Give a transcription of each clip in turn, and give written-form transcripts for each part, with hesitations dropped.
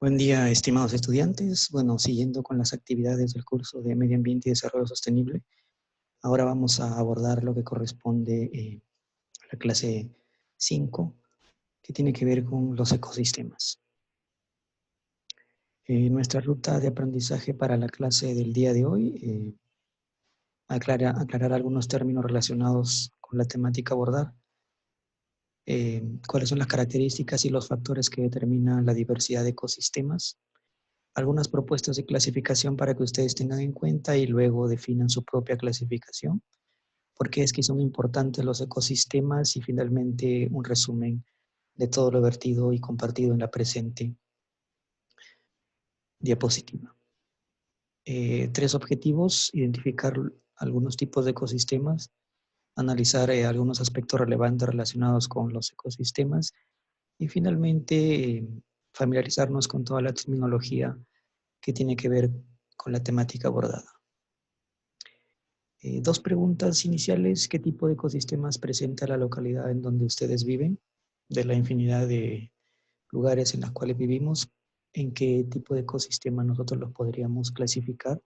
Buen día, estimados estudiantes. Bueno, siguiendo con las actividades del curso de Medio Ambiente y Desarrollo Sostenible, ahora vamos a abordar lo que corresponde a la clase 5, que tiene que ver con los ecosistemas. Nuestra ruta de aprendizaje para la clase del día de hoy aclarar algunos términos relacionados con la temática a abordar, cuáles son las características y los factores que determinan la diversidad de ecosistemas, algunas propuestas de clasificación para que ustedes tengan en cuenta y luego definan su propia clasificación, porque es que son importantes los ecosistemas y finalmente un resumen de todo lo vertido y compartido en la presente diapositiva. 3 objetivos: identificar algunos tipos de ecosistemas, analizar algunos aspectos relevantes relacionados con los ecosistemas y finalmente familiarizarnos con toda la terminología que tiene que ver con la temática abordada. 2 preguntas iniciales: ¿qué tipo de ecosistemas presenta la localidad en donde ustedes viven? De la infinidad de lugares en los cuales vivimos, ¿en qué tipo de ecosistema nosotros los podríamos clasificar?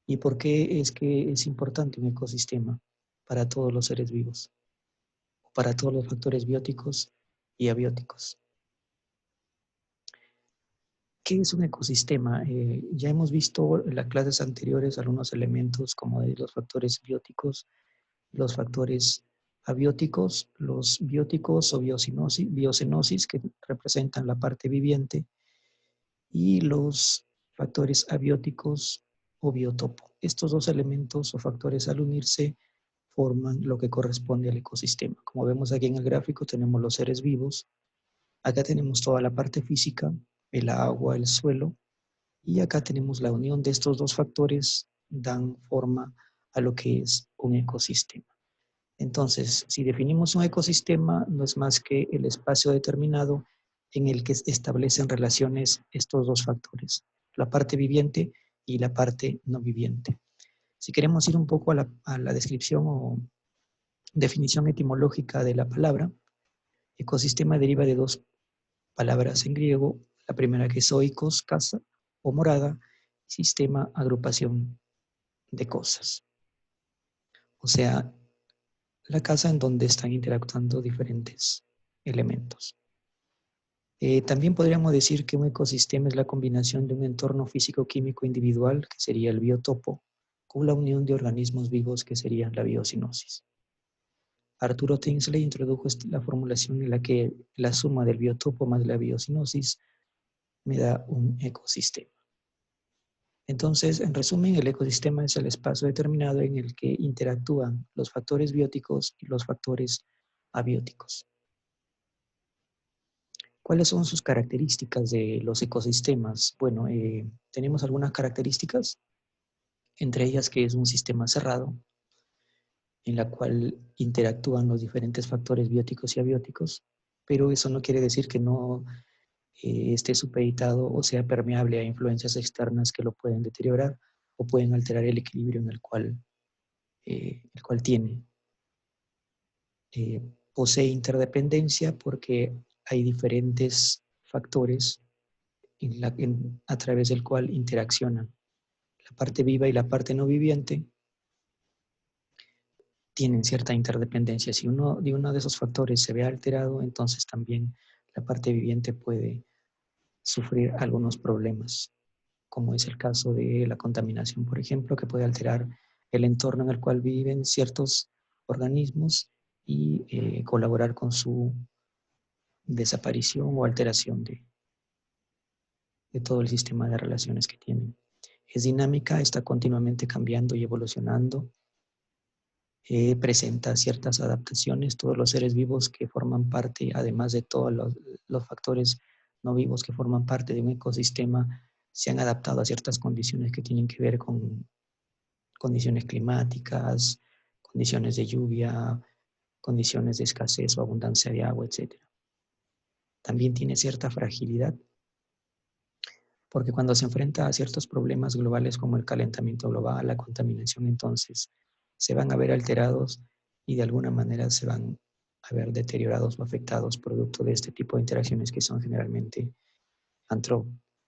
¿Y por qué es que es importante un ecosistema para todos los seres vivos, para todos los factores bióticos y abióticos? ¿Qué es un ecosistema? Ya hemos visto en las clases anteriores algunos elementos como de los factores bióticos, los factores abióticos, los bióticos o biocenosis, que representan la parte viviente, y los factores abióticos o biotopo. Estos 2 elementos o factores, al unirse, forman lo que corresponde al ecosistema. Como vemos aquí en el gráfico, tenemos los seres vivos, acá tenemos toda la parte física, el agua, el suelo, y acá tenemos la unión de estos 2 factores, dan forma a lo que es un ecosistema. Entonces, si definimos un ecosistema, no es más que el espacio determinado en el que establecen relaciones estos 2 factores, la parte viviente y la parte no viviente. Si queremos ir un poco a la descripción o definición etimológica de la palabra, ecosistema deriva de 2 palabras en griego, la primera que es oikos, casa o morada, sistema, agrupación de cosas. O sea, la casa en donde están interactuando diferentes elementos. También podríamos decir que un ecosistema es la combinación de un entorno físico-químico individual, que sería el biotopo, con la unión de organismos vivos, que sería la biocenosis. Arturo Tinsley introdujo la formulación en la que la suma del biotopo más la biocenosis me da un ecosistema. Entonces, en resumen, el ecosistema es el espacio determinado en el que interactúan los factores bióticos y los factores abióticos. ¿Cuáles son sus características de los ecosistemas? Bueno, tenemos algunas características, entre ellas que es un sistema cerrado, en la cual interactúan los diferentes factores bióticos y abióticos, pero eso no quiere decir que no esté supeditado o sea permeable a influencias externas que lo pueden deteriorar o pueden alterar el equilibrio en el cual tiene. Posee interdependencia porque hay diferentes factores a través del cual interaccionan. La parte viva y la parte no viviente tienen cierta interdependencia. Si uno de esos factores se ve alterado, entonces también la parte viviente puede sufrir algunos problemas, como es el caso de la contaminación, por ejemplo, que puede alterar el entorno en el cual viven ciertos organismos y colaborar con su desaparición o alteración de todo el sistema de relaciones que tienen. Es dinámica, está continuamente cambiando y evolucionando, presenta ciertas adaptaciones. Todos los seres vivos que forman parte, además de todos los factores no vivos que forman parte de un ecosistema, se han adaptado a ciertas condiciones que tienen que ver con condiciones climáticas, condiciones de lluvia, condiciones de escasez o abundancia de agua, etc. También tiene cierta fragilidad, porque cuando se enfrenta a ciertos problemas globales como el calentamiento global, la contaminación, entonces se van a ver alterados y de alguna manera se van a ver deteriorados o afectados producto de este tipo de interacciones que son generalmente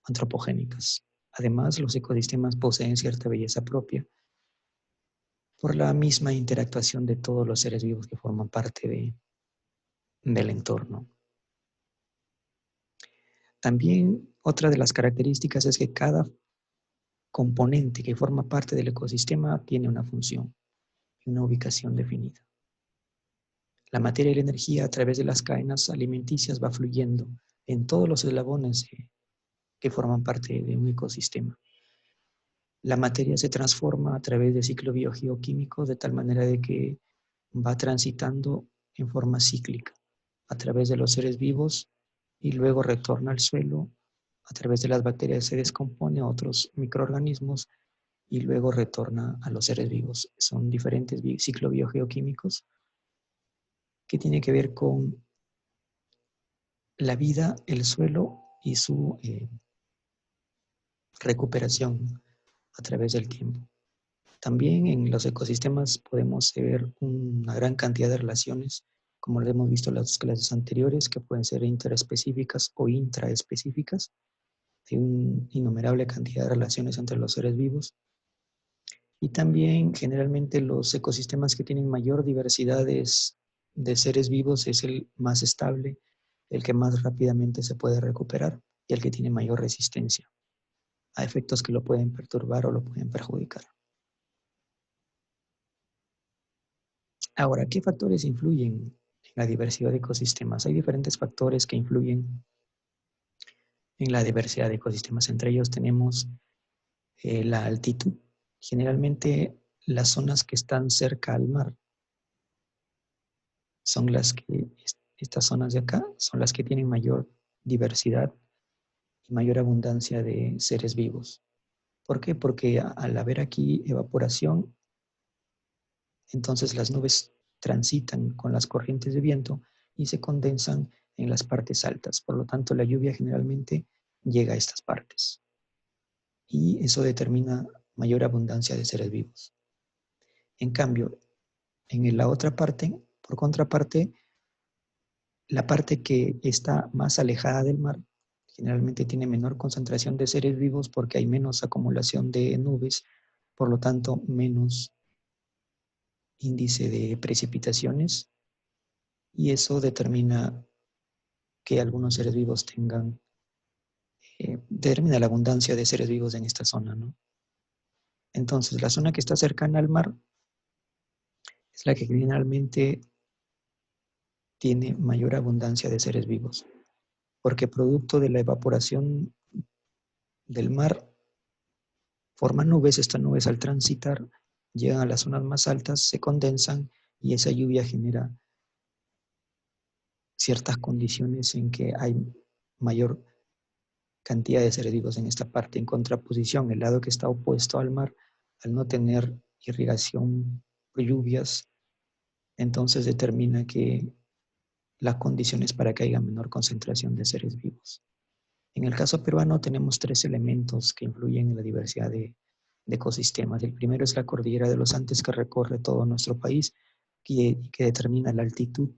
antropogénicas. Además, los ecosistemas poseen cierta belleza propia por la misma interactuación de todos los seres vivos que forman parte del entorno. También otra de las características es que cada componente que forma parte del ecosistema tiene una función y una ubicación definida. La materia y la energía a través de las cadenas alimenticias va fluyendo en todos los eslabones que forman parte de un ecosistema. La materia se transforma a través de ciclo biogeoquímico de tal manera de que va transitando en forma cíclica a través de los seres vivos y luego retorna al suelo. A través de las bacterias se descompone a otros microorganismos y luego retorna a los seres vivos. Son diferentes ciclos biogeoquímicos que tienen que ver con la vida, el suelo y su recuperación a través del tiempo. También en los ecosistemas podemos ver una gran cantidad de relaciones, como lo hemos visto en las clases anteriores, que pueden ser interespecíficas o intraespecíficas. Hay una innumerable cantidad de relaciones entre los seres vivos. Y también generalmente los ecosistemas que tienen mayor diversidad de seres vivos es el más estable, el que más rápidamente se puede recuperar y el que tiene mayor resistencia a efectos que lo pueden perturbar o lo pueden perjudicar. Ahora, ¿qué factores influyen en la diversidad de ecosistemas? Hay diferentes factores que influyen en la diversidad de ecosistemas. Entre ellos tenemos la altitud. Generalmente las zonas que están cerca al mar son estas zonas de acá, son las que tienen mayor diversidad y mayor abundancia de seres vivos. ¿Por qué? Porque al haber aquí evaporación, entonces las nubes transitan con las corrientes de viento y se condensan en las partes altas. Por lo tanto, la lluvia generalmente llega a estas partes. Y eso determina mayor abundancia de seres vivos. En cambio, en la otra parte, por contraparte, la parte que está más alejada del mar generalmente tiene menor concentración de seres vivos porque hay menos acumulación de nubes, por lo tanto, menos índice de precipitaciones y eso determina que algunos seres vivos determina la abundancia de seres vivos en esta zona, ¿no? Entonces, la zona que está cercana al mar es la que generalmente tiene mayor abundancia de seres vivos, porque producto de la evaporación del mar forman nubes, estas nubes al transitar llegan a las zonas más altas, se condensan y esa lluvia genera ciertas condiciones en que hay mayor cantidad de seres vivos en esta parte. En contraposición, el lado que está opuesto al mar, al no tener irrigación por lluvias, entonces determina que las condiciones para que haya menor concentración de seres vivos. En el caso peruano tenemos 3 elementos que influyen en la diversidad de ecosistemas. El primero es la cordillera de los Andes que recorre todo nuestro país y que determina la altitud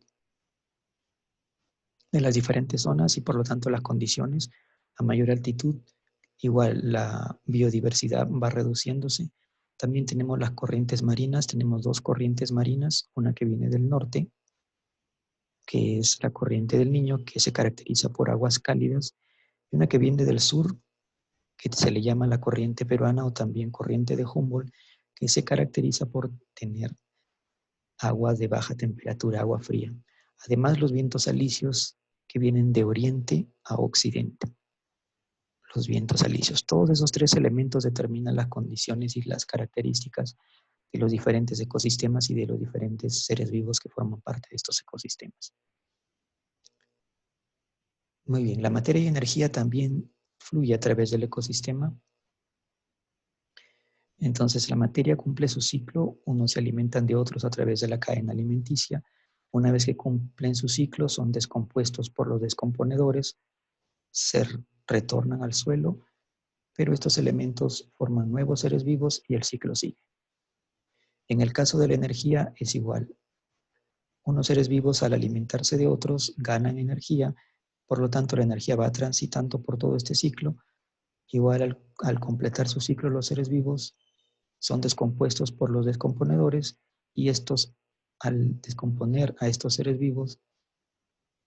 de las diferentes zonas y por lo tanto las condiciones. A mayor altitud, igual la biodiversidad va reduciéndose. También tenemos las corrientes marinas, tenemos 2 corrientes marinas, una que viene del norte, que es la corriente del Niño, que se caracteriza por aguas cálidas, y una que viene del sur, que se le llama la corriente peruana o también corriente de Humboldt, que se caracteriza por tener agua de baja temperatura, agua fría. Además, los vientos alisios que vienen de oriente a occidente. Los vientos alisios. Todos esos 3 elementos determinan las condiciones y las características de los diferentes ecosistemas y de los diferentes seres vivos que forman parte de estos ecosistemas. Muy bien, la materia y energía también fluye a través del ecosistema. Entonces la materia cumple su ciclo, unos se alimentan de otros a través de la cadena alimenticia. Una vez que cumplen su ciclo, son descompuestos por los descomponedores, se retornan al suelo, pero estos elementos forman nuevos seres vivos y el ciclo sigue. En el caso de la energía es igual. Unos seres vivos al alimentarse de otros ganan energía, por lo tanto la energía va transitando por todo este ciclo Igual al completar su ciclo los seres vivos son descompuestos por los descomponedores y estos al descomponer a estos seres vivos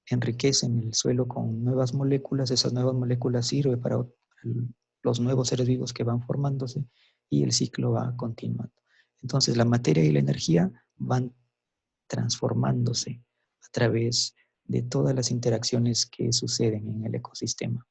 enriquecen el suelo con nuevas moléculas, esas nuevas moléculas sirven para los nuevos seres vivos que van formándose y el ciclo va continuando. Entonces la materia y la energía van transformándose a través de todas las interacciones que suceden en el ecosistema.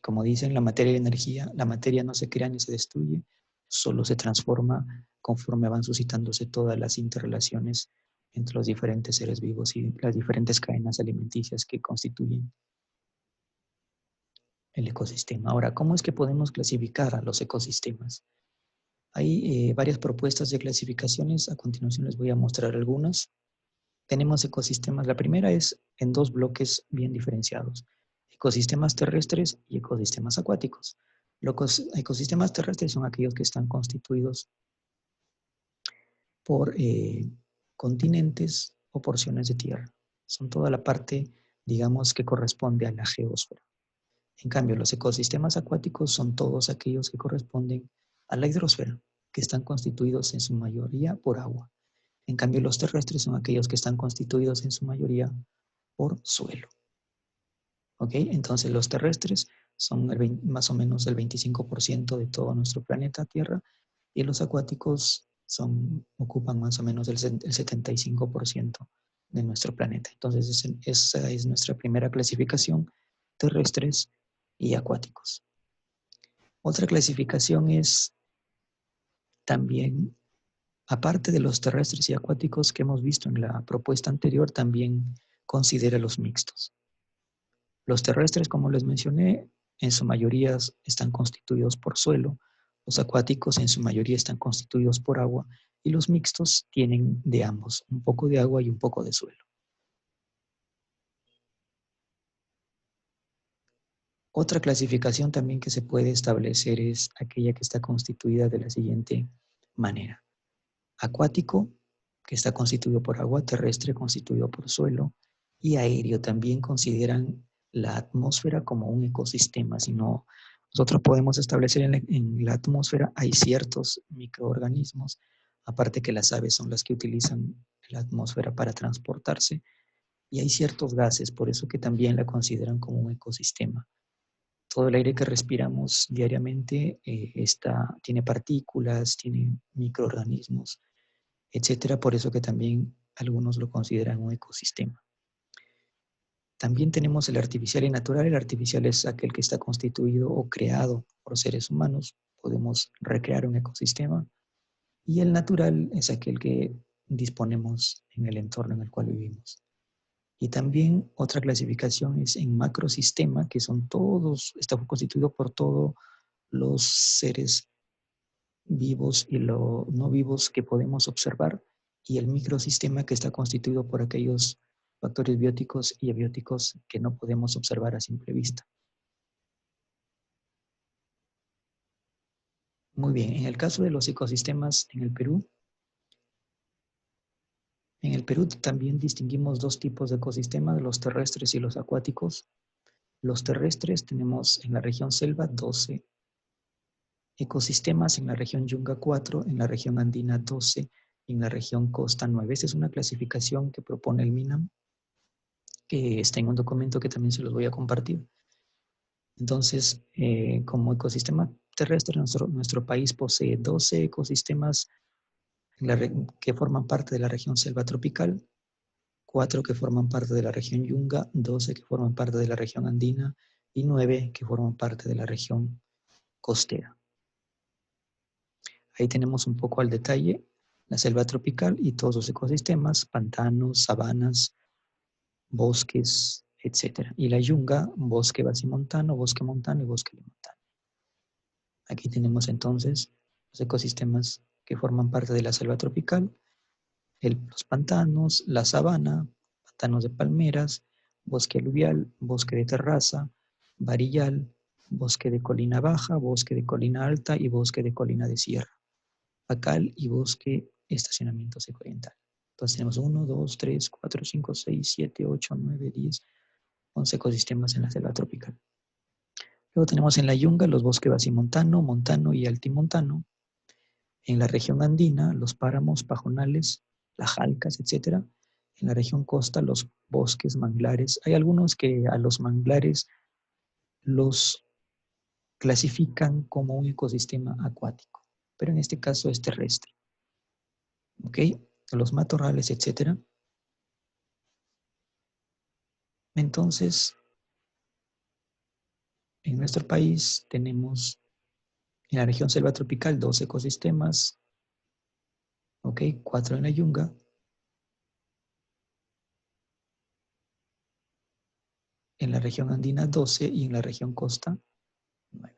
Como dicen, la materia y la energía, la materia no se crea ni se destruye, solo se transforma conforme van suscitándose todas las interrelaciones entre los diferentes seres vivos y las diferentes cadenas alimenticias que constituyen el ecosistema. Ahora, ¿cómo es que podemos clasificar a los ecosistemas? Hay varias propuestas de clasificaciones, a continuación les voy a mostrar algunas. Tenemos ecosistemas, la primera es en dos bloques bien diferenciados, ecosistemas terrestres y ecosistemas acuáticos. Los ecosistemas terrestres son aquellos que están constituidos por continentes o porciones de tierra. Son toda la parte, digamos, que corresponde a la geósfera. En cambio, los ecosistemas acuáticos son todos aquellos que corresponden a la hidrosfera, que están constituidos en su mayoría por agua. En cambio, los terrestres son aquellos que están constituidos en su mayoría por suelo. ¿Ok? Entonces, los terrestres son más o menos el 25% de todo nuestro planeta Tierra y los acuáticos ocupan más o menos el 75% de nuestro planeta. Entonces, esa es nuestra primera clasificación, terrestres y acuáticos. Otra clasificación es también, aparte de los terrestres y acuáticos que hemos visto en la propuesta anterior, también considera los mixtos. Los terrestres, como les mencioné, en su mayoría están constituidos por suelo, los acuáticos en su mayoría están constituidos por agua y los mixtos tienen de ambos, un poco de agua y un poco de suelo. Otra clasificación también que se puede establecer es aquella que está constituida de la siguiente manera. Acuático, que está constituido por agua, terrestre, constituido por suelo, y aéreo. También consideran la atmósfera como un ecosistema, sino nosotros podemos establecer en la atmósfera hay ciertos microorganismos, aparte que las aves son las que utilizan la atmósfera para transportarse, y hay ciertos gases, por eso que también la consideran como un ecosistema. Todo el aire que respiramos diariamente tiene partículas, tiene microorganismos, etcétera, por eso que también algunos lo consideran un ecosistema. También tenemos el artificial y natural. El artificial es aquel que está constituido o creado por seres humanos. Podemos recrear un ecosistema. Y el natural es aquel que disponemos en el entorno en el cual vivimos. Y también otra clasificación es en macrosistema, que son todos, está constituido por todos los seres vivos y los no vivos que podemos observar, y el microsistema que está constituido por aquellos factores bióticos y abióticos que no podemos observar a simple vista. Muy bien, en el caso de los ecosistemas en el Perú también distinguimos dos tipos de ecosistemas, los terrestres y los acuáticos. Los terrestres tenemos en la región selva 12 ecosistemas, en la región Yunga 4, en la región andina 12 y en la región costa 9. Esta es una clasificación que propone el MINAM, que está en un documento que también se los voy a compartir. Entonces, como ecosistema terrestre, nuestro país posee 12 ecosistemas que forman parte de la región selva tropical, 4 que forman parte de la región Yunga, 12 que forman parte de la región andina y 9 que forman parte de la región costera. Ahí tenemos un poco al detalle la selva tropical y todos los ecosistemas, pantanos, sabanas, bosques, etc. Y la yunga, bosque basimontano, bosque montano y bosque montano. Aquí tenemos entonces los ecosistemas que forman parte de la selva tropical, los pantanos, la sabana, pantanos de palmeras, bosque aluvial, bosque de terraza, varillal, bosque de colina baja, bosque de colina alta y bosque de colina de sierra, pacal y bosque estacionamiento seco oriental. Entonces tenemos 1, 2, 3, 4, 5, 6, 7, 8, 9, 10, 11 ecosistemas en la selva tropical. Luego tenemos en la yunga los bosques basimontano, montano y altimontano. En la región andina, los páramos, pajonales, las jalcas, etc. En la región costa, los bosques, manglares. Hay algunos que a los manglares los clasifican como un ecosistema acuático, pero en este caso es terrestre. ¿Ok? Los matorrales, etc. Entonces, en nuestro país tenemos en la región selva tropical 2 ecosistemas, ¿ok? 4 en la yunga. En la región andina 12 y en la región costa 9.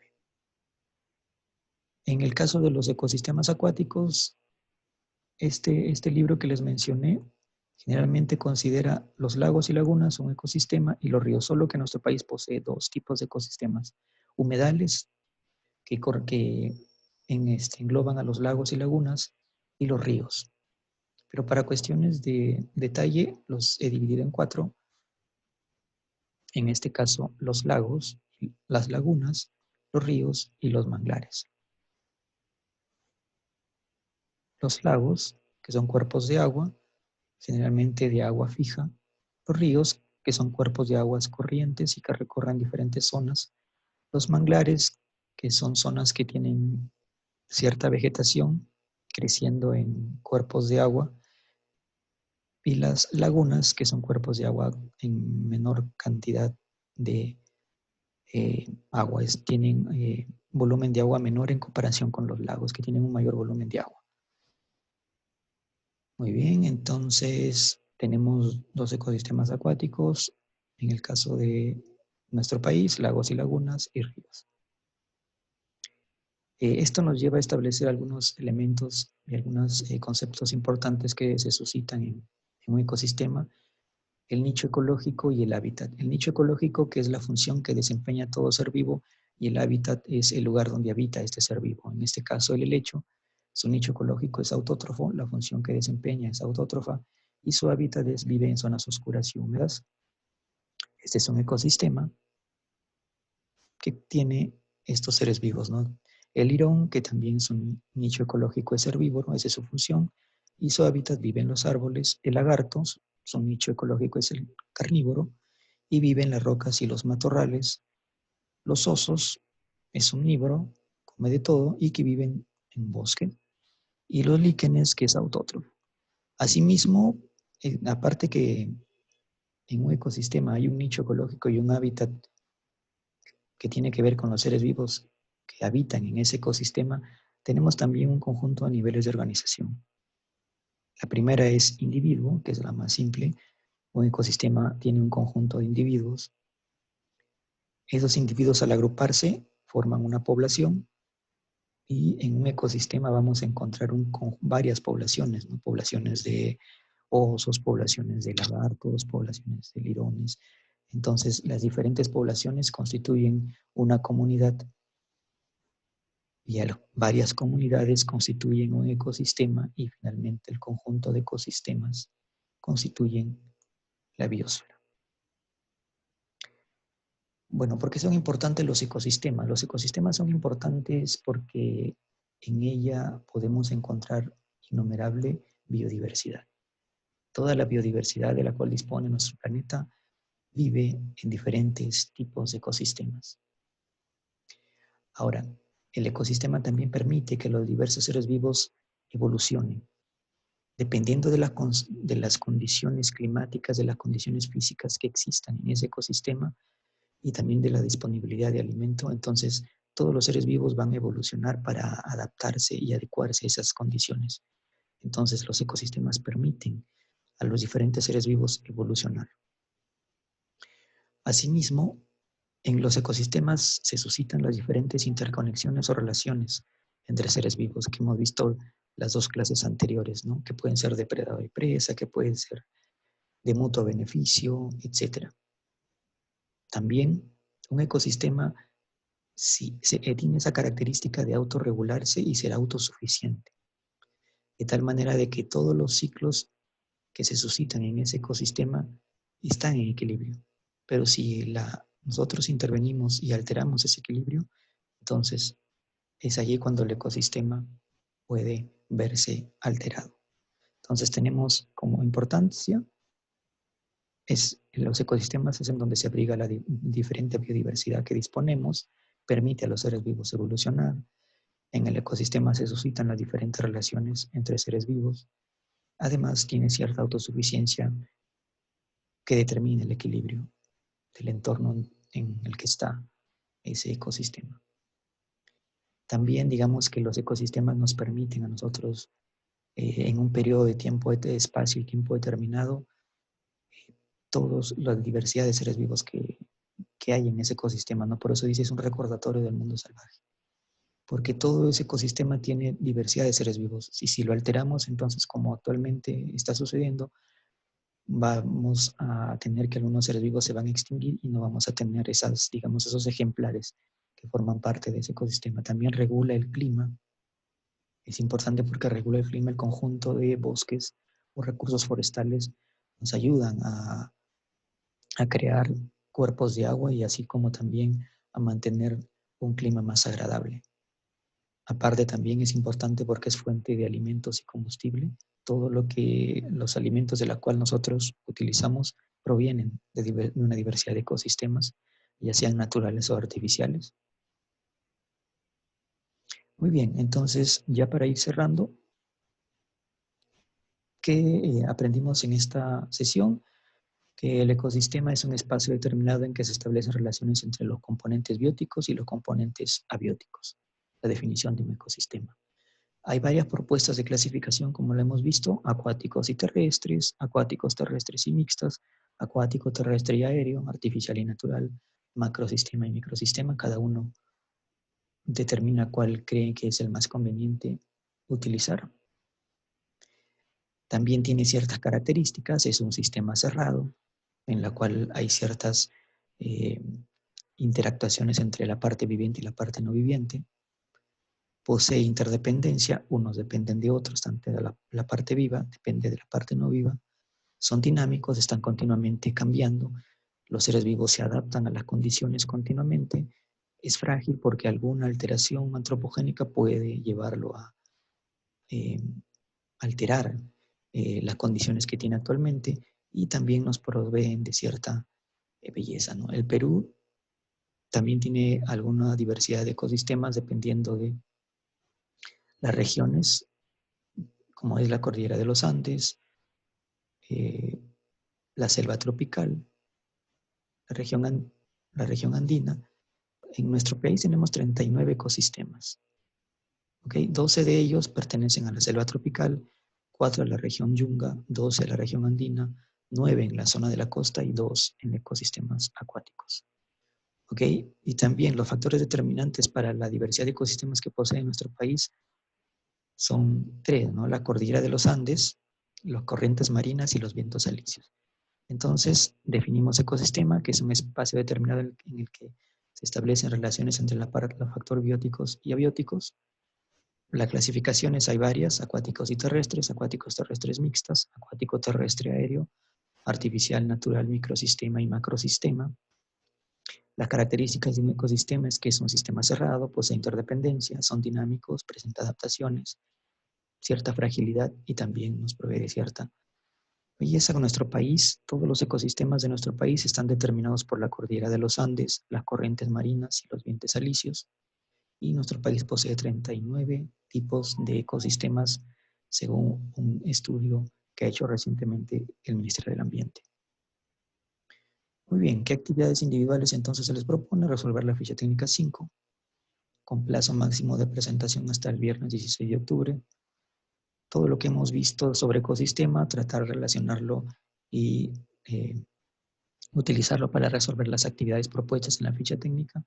En el caso de los ecosistemas acuáticos, este libro que les mencioné generalmente considera los lagos y lagunas un ecosistema y los ríos, solo que nuestro país posee 2 tipos de ecosistemas. Humedales, que engloban a los lagos y lagunas, y los ríos. Pero para cuestiones de detalle, los he dividido en 4. En este caso, los lagos, las lagunas, los ríos y los manglares. Los lagos, que son cuerpos de agua, generalmente de agua fija. Los ríos, que son cuerpos de aguas corrientes y que recorren diferentes zonas. Los manglares, que son zonas que tienen cierta vegetación creciendo en cuerpos de agua. Y las lagunas, que son cuerpos de agua en menor cantidad de agua, tienen volumen de agua menor en comparación con los lagos, que tienen un mayor volumen de agua. Muy bien, entonces tenemos 2 ecosistemas acuáticos, en el caso de nuestro país, lagos y lagunas y ríos. Esto nos lleva a establecer algunos elementos y algunos conceptos importantes que se suscitan en un ecosistema: el nicho ecológico y el hábitat. El nicho ecológico, que es la función que desempeña todo ser vivo, y el hábitat es el lugar donde habita este ser vivo. En este caso, el helecho, su nicho ecológico es autótrofo, la función que desempeña es autótrofa, y su hábitat vive en zonas oscuras y húmedas. Este es un ecosistema que tiene estos seres vivos, ¿no? El lirón, que también es un nicho ecológico, es herbívoro, esa es su función, y su hábitat vive en los árboles. El lagarto, su nicho ecológico es el carnívoro, y vive en las rocas y los matorrales. Los osos es omnívoro, come de todo y que viven en bosque. Y los líquenes, que es autótrofo. Asimismo, aparte que en un ecosistema hay un nicho ecológico y un hábitat que tiene que ver con los seres vivos que habitan en ese ecosistema, tenemos también un conjunto de niveles de organización. La primera es individuo, que es la más simple. Un ecosistema tiene un conjunto de individuos. Esos individuos, al agruparse, forman una población, y en un ecosistema vamos a encontrar varias poblaciones, ¿no? Poblaciones de osos, poblaciones de lagartos, poblaciones de lirones. Entonces, las diferentes poblaciones constituyen una comunidad, y varias comunidades constituyen un ecosistema, y finalmente el conjunto de ecosistemas constituyen la biosfera. Bueno, ¿por qué son importantes los ecosistemas? Los ecosistemas son importantes porque en ella podemos encontrar innumerable biodiversidad. Toda la biodiversidad de la cual dispone nuestro planeta vive en diferentes tipos de ecosistemas. Ahora, el ecosistema también permite que los diversos seres vivos evolucionen. Dependiendo de las condiciones climáticas, de las condiciones físicas que existan en ese ecosistema, y también de la disponibilidad de alimento, entonces todos los seres vivos van a evolucionar para adaptarse y adecuarse a esas condiciones. Entonces los ecosistemas permiten a los diferentes seres vivos evolucionar. Asimismo, en los ecosistemas se suscitan las diferentes interconexiones o relaciones entre seres vivos, que hemos visto las 2 clases anteriores, ¿no? Que pueden ser depredador y presa, que pueden ser de mutuo beneficio, etc. También un ecosistema tiene esa característica de autorregularse y ser autosuficiente, de tal manera de que todos los ciclos que se suscitan en ese ecosistema están en equilibrio. Pero si nosotros intervenimos y alteramos ese equilibrio, entonces es allí cuando el ecosistema puede verse alterado. Entonces tenemos como importancia, los ecosistemas es en donde se abriga la diferente biodiversidad que disponemos, permite a los seres vivos evolucionar. En el ecosistema se suscitan las diferentes relaciones entre seres vivos. Además, tiene cierta autosuficiencia que determina el equilibrio del entorno en el que está ese ecosistema. También digamos que los ecosistemas nos permiten a nosotros en un periodo de tiempo, de espacio y tiempo determinado, toda la diversidad de seres vivos que hay en ese ecosistema, ¿no? Por eso dice, es un recordatorio del mundo salvaje. Porque todo ese ecosistema tiene diversidad de seres vivos. Y si lo alteramos, entonces, como actualmente está sucediendo, vamos a tener que algunos seres vivos se van a extinguir y no vamos a tener esas, digamos, esos ejemplares que forman parte de ese ecosistema. También regula el clima. Es importante porque regula el clima, el conjunto de bosques o recursos forestales nos ayudan a crear cuerpos de agua y así como también a mantener un clima más agradable. Aparte también es importante porque es fuente de alimentos y combustible. Todo lo que los alimentos de la cual nosotros utilizamos provienen de una diversidad de ecosistemas, ya sean naturales o artificiales. Muy bien, entonces ya para ir cerrando, ¿qué aprendimos en esta sesión? Que el ecosistema es un espacio determinado en que se establecen relaciones entre los componentes bióticos y los componentes abióticos. La definición de un ecosistema. Hay varias propuestas de clasificación, como lo hemos visto, acuáticos terrestres y mixtas, acuático, terrestre y aéreo, artificial y natural, macrosistema y microsistema. Cada uno determina cuál cree que es el más conveniente utilizar. También tiene ciertas características, es un sistema cerrado, en la cual hay ciertas interactuaciones entre la parte viviente y la parte no viviente. Posee interdependencia, unos dependen de otros, tanto de la parte viva depende de la parte no viva. Son dinámicos, están continuamente cambiando. Los seres vivos se adaptan a las condiciones continuamente. Es frágil porque alguna alteración antropogénica puede llevarlo a alterar las condiciones que tiene actualmente y también nos proveen de cierta belleza, ¿no? El Perú también tiene alguna diversidad de ecosistemas dependiendo de las regiones, como es la cordillera de los Andes, la selva tropical, la región andina. En nuestro país tenemos 39 ecosistemas. ¿Okay? 12 de ellos pertenecen a la selva tropical, 4 a la región Yunga, 12 a la región andina, 9 en la zona de la costa y 2 en ecosistemas acuáticos. ¿Okay? Y también los factores determinantes para la diversidad de ecosistemas que posee nuestro país son 3, ¿no? La cordillera de los Andes, las corrientes marinas y los vientos alisios. Entonces, definimos ecosistema, que es un espacio determinado en el que se establecen relaciones entre los factores bióticos y abióticos. Las clasificaciones hay varias, acuáticos terrestres mixtas, acuático terrestre aéreo, artificial, natural, microsistema y macrosistema. Las características de un ecosistema es que es un sistema cerrado, posee interdependencia, son dinámicos, presenta adaptaciones, cierta fragilidad y también nos provee de cierta belleza. Con nuestro país, todos los ecosistemas de nuestro país están determinados por la cordillera de los Andes, las corrientes marinas y los vientos alisios. Y nuestro país posee 39 tipos de ecosistemas según un estudio que ha hecho recientemente el Ministerio del Ambiente. Muy bien, ¿qué actividades individuales entonces se les propone? Resolver la ficha técnica 5 con plazo máximo de presentación hasta el viernes 16 de octubre. Todo lo que hemos visto sobre ecosistema, tratar de relacionarlo y utilizarlo para resolver las actividades propuestas en la ficha técnica.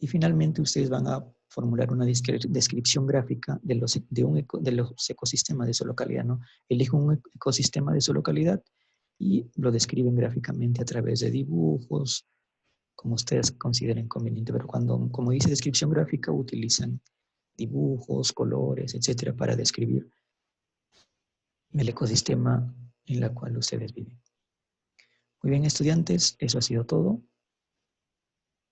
Y finalmente ustedes van a formular una descripción gráfica de los ecosistemas de su localidad, ¿no? Eligen un ecosistema de su localidad y lo describen gráficamente a través de dibujos, como ustedes consideren conveniente. Pero como dice descripción gráfica, utilizan dibujos, colores, etcétera, para describir el ecosistema en el cual ustedes viven. Muy bien, estudiantes, eso ha sido todo.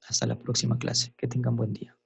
Hasta la próxima clase. Que tengan buen día.